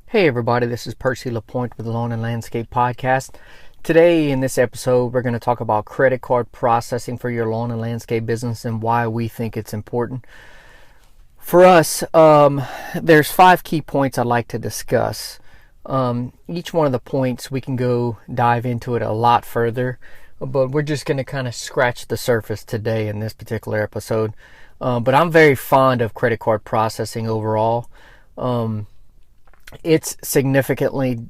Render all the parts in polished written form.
Hey everybody, this is Percy LaPointe with the Lawn and Landscape Podcast. Today in this episode, we're going to talk about credit card processing for your lawn and landscape business and why we think it's important. For us, there's 5 key points I'd like to discuss. Each one of the points we can go dive into it a lot further, but we're just going to kind of scratch the surface today in this particular episode. But I'm very fond of credit card processing overall. It's significantly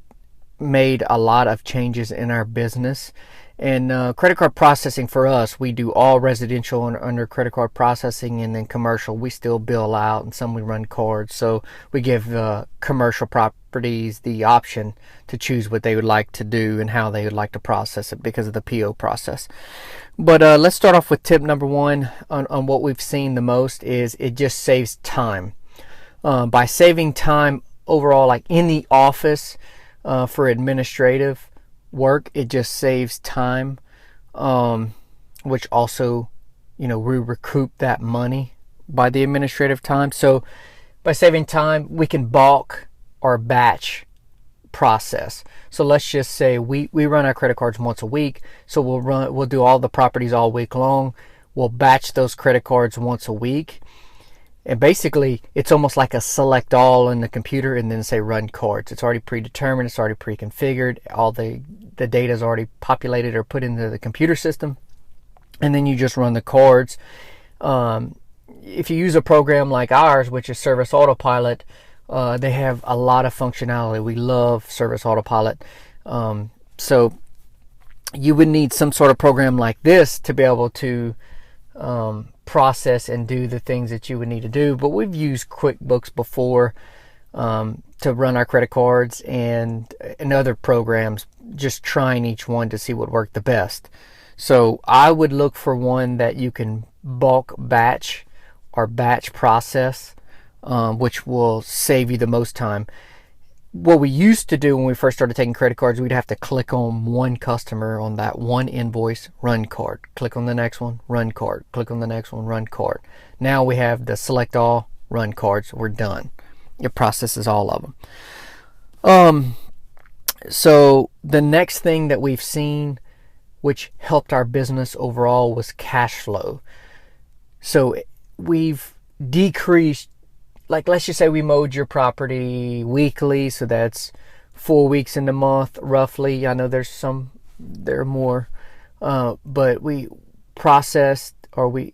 made a lot of changes in our business. And credit card processing for us, we do all residential under credit card processing, and then commercial we still bill out, and some we run cards. So we give commercial properties the option to choose what they would like to do and how they would like to process it because of the PO process. But let's start off with tip number 1 on what we've seen the most is it just saves time. By saving time overall, like in the office for administrative work, it just saves time, which also, we recoup that money by the administrative time. So by saving time, we can bulk or batch process. So let's just say we run our credit cards once a week. So we'll do all the properties all week long. We'll batch those credit cards once a week. And basically, it's almost like a select all in the computer and then say run cards. It's already predetermined. It's already pre-configured. All the data is already populated or put into the computer system. And then you just run the cards. If you use a program like ours, which is Service Autopilot, they have a lot of functionality. We love Service Autopilot. So you would need some sort of program like this to be able to process and do the things that you would need to do. But we've used QuickBooks before to run our credit cards and other programs, just trying each one to see what worked the best. So I would look for one that you can bulk batch or batch process, which will save you the most time. What we used to do when we first started taking credit cards, we'd have to click on one customer on that one invoice, run card. Click on the next one, run card. Click on the next one, run card. Now we have the select all, run cards. We're done. It processes all of them. So the next thing that we've seen, which helped our business overall, was cash flow. So we've decreased, like let's just say we mowed your property weekly, so that's 4 weeks in the month roughly. I know there are more, but we processed, or we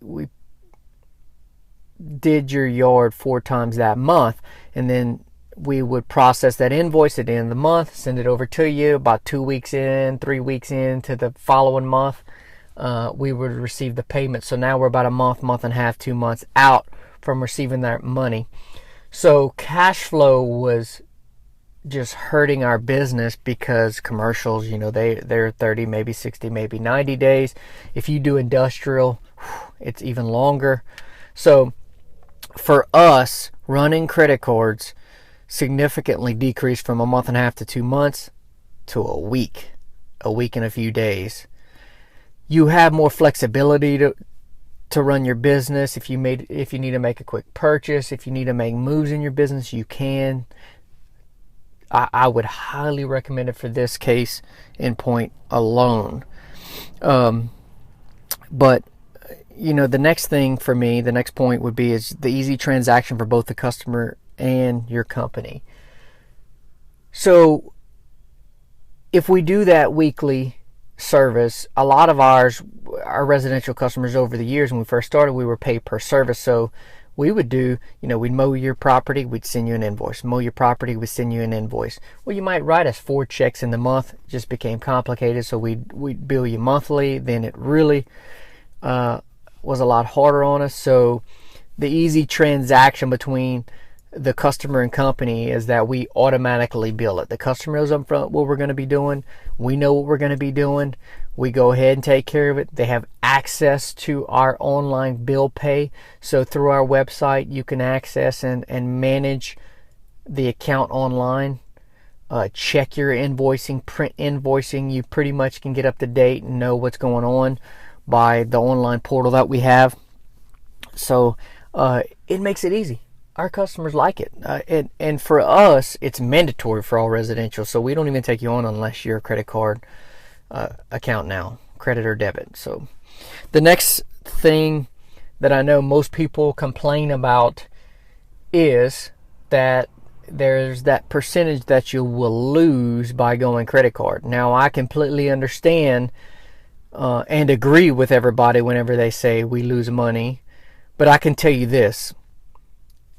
did your yard 4 times that month, and then we would process that invoice at the end of the month, send it over to you. About 2 weeks in, 3 weeks into the following month, we would receive the payment. So now we're about a month and a half, 2 months out from receiving that money. So cash flow was just hurting our business because commercials, they're 30, maybe 60, maybe 90 days. If you do industrial, it's even longer. So for us, running credit cards significantly decreased from a month and a half to 2 months to a week and a few days. You have more flexibility to run your business. If you need to make a quick purchase, if you need to make moves in your business, you can. I would highly recommend it for this case in point alone. But the next thing for me, the next point would be is the easy transaction for both the customer and your company. So if we do that weekly service, a lot of our residential customers over the years, when we first started, we were paid per service. So we would do, we'd mow your property, we'd send you an invoice. Mow your property, we'd send you an invoice. Well, you might write us 4 checks in the month. It just became complicated, so we'd bill you monthly. Then it really was a lot harder on us. So the easy transaction between the customer and company is that we automatically bill it. The customer knows up front what we're going to be doing. We know what we're going to be doing. We go ahead and take care of it. They have access to our online bill pay. So through our website, you can access and manage the account online. Check your invoicing, print invoicing. You pretty much can get up to date and know what's going on by the online portal that we have. So it makes it easy. our customers like it. And for us, it's mandatory for all residential. So we don't even take you on unless you're a credit card account now, credit or debit. So the next thing that I know most people complain about is that there's that percentage that you will lose by going credit card. Now, I completely understand and agree with everybody whenever they say we lose money. But I can tell you this.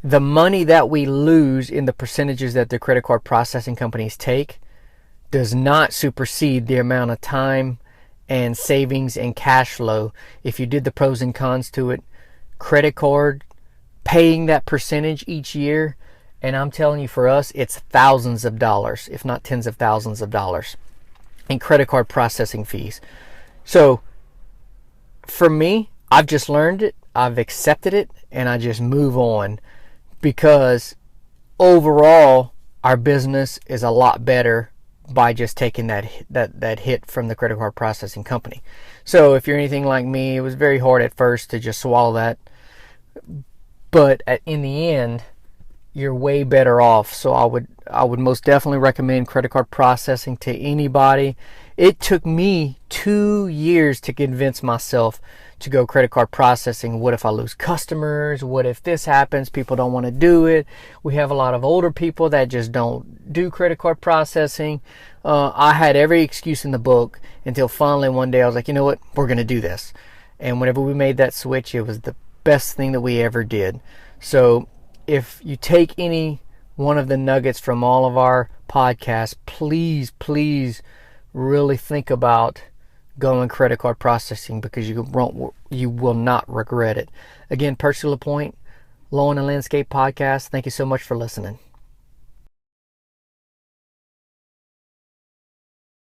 The money that we lose in the percentages that the credit card processing companies take does not supersede the amount of time and savings and cash flow. If you did the pros and cons to it, credit card, paying that percentage each year, and I'm telling you, for us, it's thousands of dollars, if not tens of thousands of dollars in credit card processing fees. So for me, I've just learned it, I've accepted it, and I just move on, because overall our business is a lot better by just taking that hit from the credit card processing company. So if you're anything like me, it was very hard at first to just swallow that, but in the end, you're way better off. So I would most definitely recommend credit card processing to anybody. It took me 2 years to convince myself to go credit card processing. What if I lose customers? What if this happens? People don't want to do it. We have a lot of older people that just don't do credit card processing. I had every excuse in the book until finally one day I was like, you know what? We're going to do this. And whenever we made that switch, it was the best thing that we ever did. So if you take any one of the nuggets from all of our podcasts, please really think about going credit card processing, because you will not regret it. Again, Percy LaPointe, Lawn and Landscape Podcast. Thank you so much for listening.